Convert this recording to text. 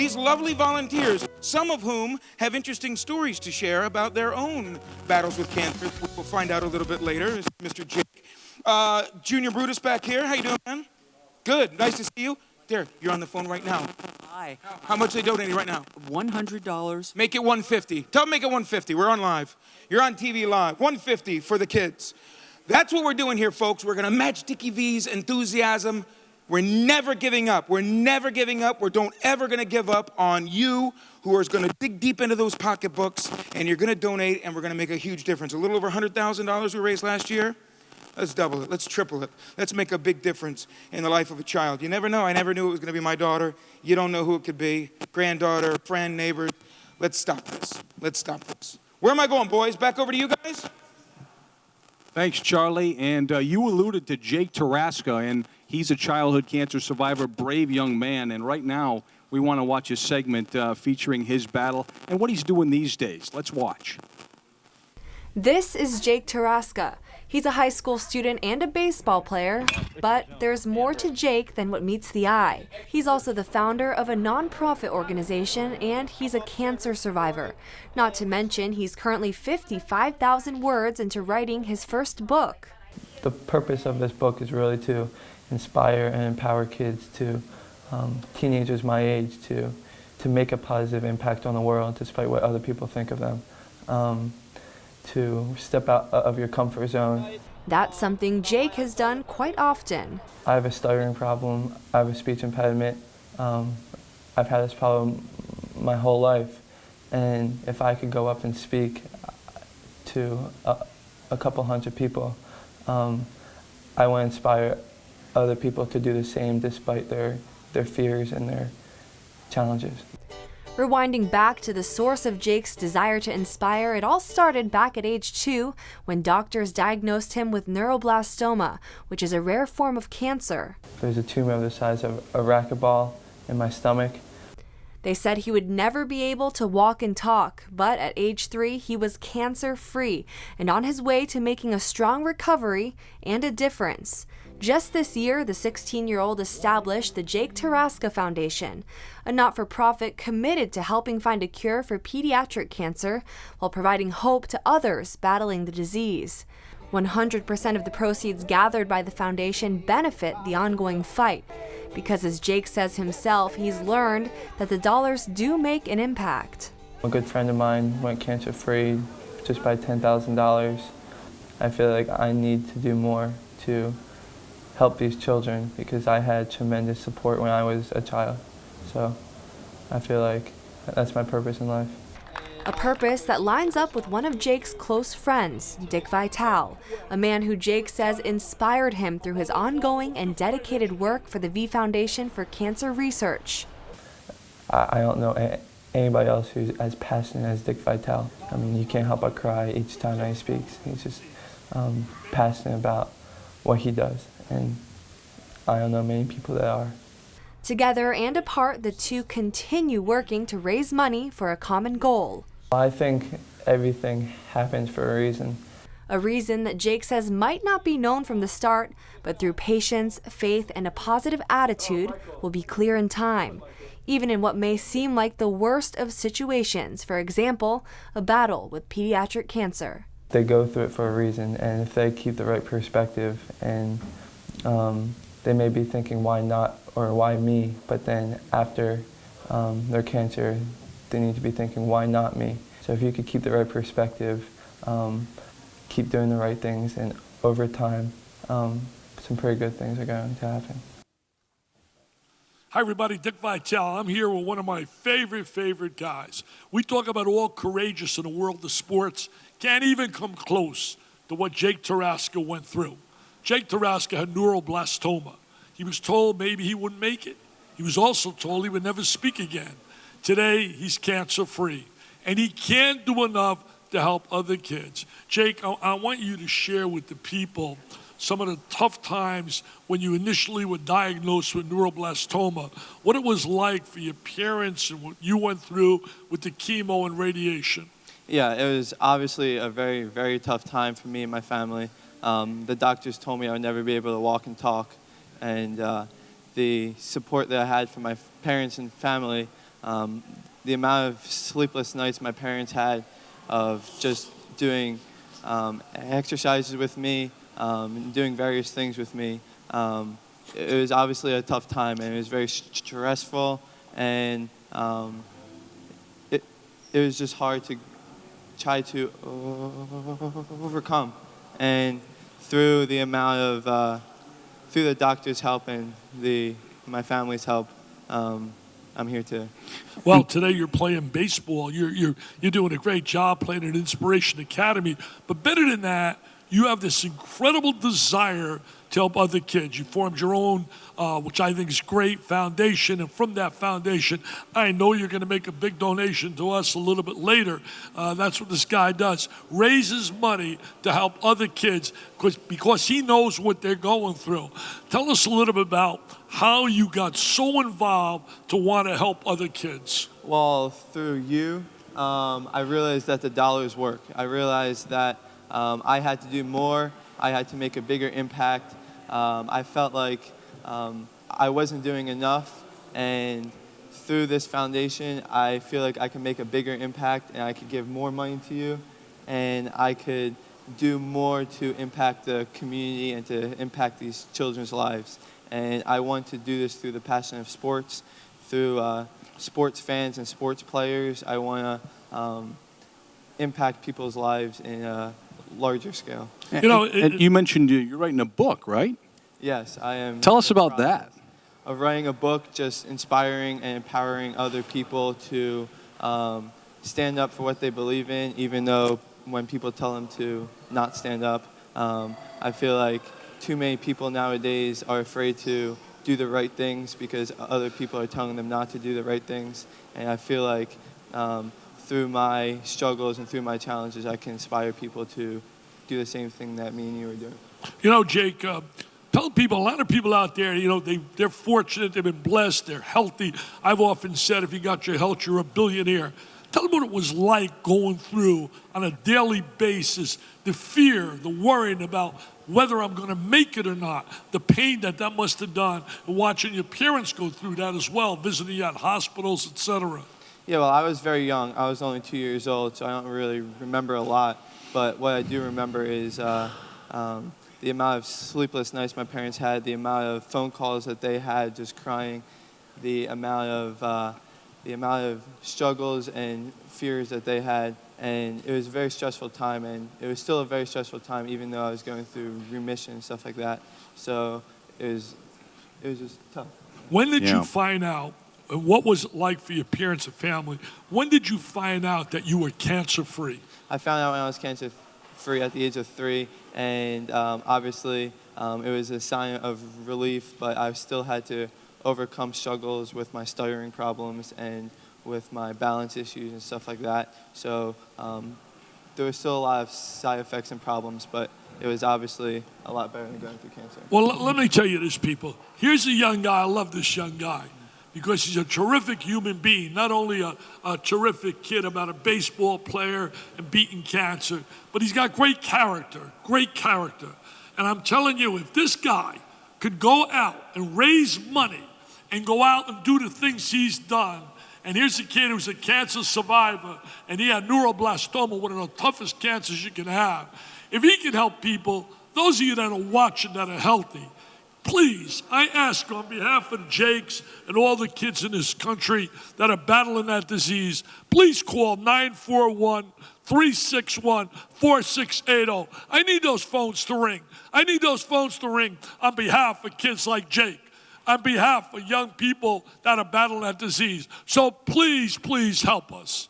These lovely volunteers, some of whom have interesting stories to share about their own battles with cancer. We'll find out a little bit later. Mr. Jake. Junior Brutus back here. How you doing, man? Good. Nice to see you. There, you're on the phone right now. Hi. How much are they donating right now? $100. Make it 150. Tell them make it 150. We're on live. You're on TV live. 150 for the kids. That's what we're doing here, folks. We're going to match Dickie V's enthusiasm. We're never giving up. We're never giving up. We're don't ever going to give up on you who are going to dig deep into those pocketbooks, and you're going to donate, and we're going to make a huge difference. A little over $100,000 we raised last year. Let's double it. Let's triple it. Let's make a big difference in the life of a child. You never know. I never knew it was going to be my daughter. You don't know who it could be. Granddaughter, friend, neighbor. Let's stop this. Let's stop this. Where am I going, boys? Back over to you guys? Thanks, Charlie. And you alluded to Jake Taraska, and he's a childhood cancer survivor, brave young man. And right now, we want to watch a segment featuring his battle and what he's doing these days. Let's watch. This is Jake Taraska. He's a high school student and a baseball player, but there's more to Jake than what meets the eye. He's also the founder of a nonprofit organization, and he's a cancer survivor. Not to mention, he's currently 55,000 words into writing his first book. The purpose of this book is really to inspire and empower kids, to teenagers my age, to make a positive impact on the world despite what other people think of them. To step out of your comfort zone. That's something Jake has done quite often. I have a stuttering problem. I have a speech impediment. I've had this problem my whole life. And if I could go up and speak to a couple hundred people, I want to inspire other people to do the same despite their fears and their challenges. Rewinding back to the source of Jake's desire to inspire, it all started back at age 2 when doctors diagnosed him with neuroblastoma, which is a rare form of cancer. There's a tumor the size of a racquetball in my stomach. They said he would never be able to walk and talk, but at age 3, he was cancer-free and on his way to making a strong recovery and a difference. Just this year, the 16-year-old established the Jake Taraska Foundation, a not-for-profit committed to helping find a cure for pediatric cancer while providing hope to others battling the disease. 100% of the proceeds gathered by the foundation benefit the ongoing fight, because as Jake says himself, he's learned that the dollars do make an impact. A good friend of mine went cancer-free just by $10,000. I feel like I need to do more to help these children because I had tremendous support when I was a child. So I feel like that's my purpose in life. A purpose that lines up with one of Jake's close friends, Dick Vitale, a man who Jake says inspired him through his ongoing and dedicated work for the V Foundation for Cancer Research. I don't know anybody else who's as passionate as Dick Vitale. I mean, you can't help but cry each time he speaks. He's just passionate about what he does, and I don't know many people that are. Together and apart, the two continue working to raise money for a common goal. I think everything happens for a reason. A reason that Jake says might not be known from the start, but through patience, faith, and a positive attitude will be clear in time, even in what may seem like the worst of situations, for example, a battle with pediatric cancer. They go through it for a reason, and if they keep the right perspective, and they may be thinking, why not, or why me, but then after their cancer, they need to be thinking, why not me? So if you could keep the right perspective, keep doing the right things, and over time, some pretty good things are going to happen. Hi everybody, Dick Vitale. I'm here with one of my favorite guys. We talk about all courageous in the world of sports. Can't even come close to what Jake Taraska went through. Jake Taraska had neuroblastoma. He was told maybe he wouldn't make it. He was also told he would never speak again. Today, he's cancer-free, and he can't do enough to help other kids. Jake, I want you to share with the people some of the tough times when you initially were diagnosed with neuroblastoma, what it was like for your parents and what you went through with the chemo and radiation. Yeah, it was obviously a very tough time for me and my family. The doctors told me I would never be able to walk and talk, and the support that I had from my parents and family the amount of sleepless nights my parents had of just doing exercises with me, doing various things with me. It was obviously a tough time, and it was very stressful, and it was just hard to try to overcome. And through the amount of through the doctor's help and my family's help, I'm here to. Well, today you're playing baseball. You're doing a great job playing at Inspiration Academy. But better than that, you have this incredible desire to help other kids. You formed your own, which I think is great, foundation. And from that foundation, I know you're going to make a big donation to us a little bit later. That's what this guy does. Raises money to help other kids because he knows what they're going through. Tell us a little bit about how you got so involved to want to help other kids. Well, through you, I realized that the dollars work. I realized that I had to do more. I had to make a bigger impact. I felt like I wasn't doing enough, and through this foundation, I feel like I can make a bigger impact, and I could give more money to you, and I could do more to impact the community and to impact these children's lives. And I want to do this through the passion of sports, through sports fans and sports players. I want to impact people's lives in a larger scale. You know, And you mentioned you're writing a book, right? Yes, I am. Tell us about that. Of writing a book, just inspiring and empowering other people to stand up for what they believe in, even though when people tell them to not stand up. I feel like too many people nowadays are afraid to do the right things because other people are telling them not to do the right things. And I feel like through my struggles and through my challenges, I can inspire people to do the same thing that me and you are doing. You know, Jake, tell people, a lot of people out there, you know, they're fortunate, they've been blessed, they're healthy. I've often said, if you got your health, you're a billionaire. Tell them what it was like going through on a daily basis, the fear, the worrying about whether I'm going to make it or not, the pain that must have done, and watching your parents go through that as well, visiting you at hospitals, etc. Yeah, well, I was very young. I was only 2 years old, so I don't really remember a lot. But what I do remember is the amount of sleepless nights my parents had, the amount of phone calls that they had just crying, the amount of struggles and fears that they had. And it was a very stressful time, and it was still a very stressful time, even though I was going through remission and stuff like that. So it was just tough. When did you find out, and what was it like for your parents and family? When did you find out that you were cancer-free? I found out when I was cancer-free at the age of 3, and obviously it was a sign of relief, but I still had to overcome struggles with my stuttering problems and with my balance issues and stuff like that. So there was still a lot of side effects and problems, but it was obviously a lot better than going through cancer. Well, let me tell you this, people. Here's a young guy. I love this young guy because he's a terrific human being, not only a terrific kid about a baseball player and beating cancer, but he's got great character. And I'm telling you, if this guy could go out and raise money and go out and do the things he's done, and here's a kid who's a cancer survivor, and he had neuroblastoma, one of the toughest cancers you can have. If he can help people, those of you that are watching that are healthy, please, I ask on behalf of Jake's and all the kids in this country that are battling that disease, please call 941-361-4680. I need those phones to ring. I need those phones to ring on behalf of kids like Jake, on behalf of young people that are battling that disease. So please, please help us.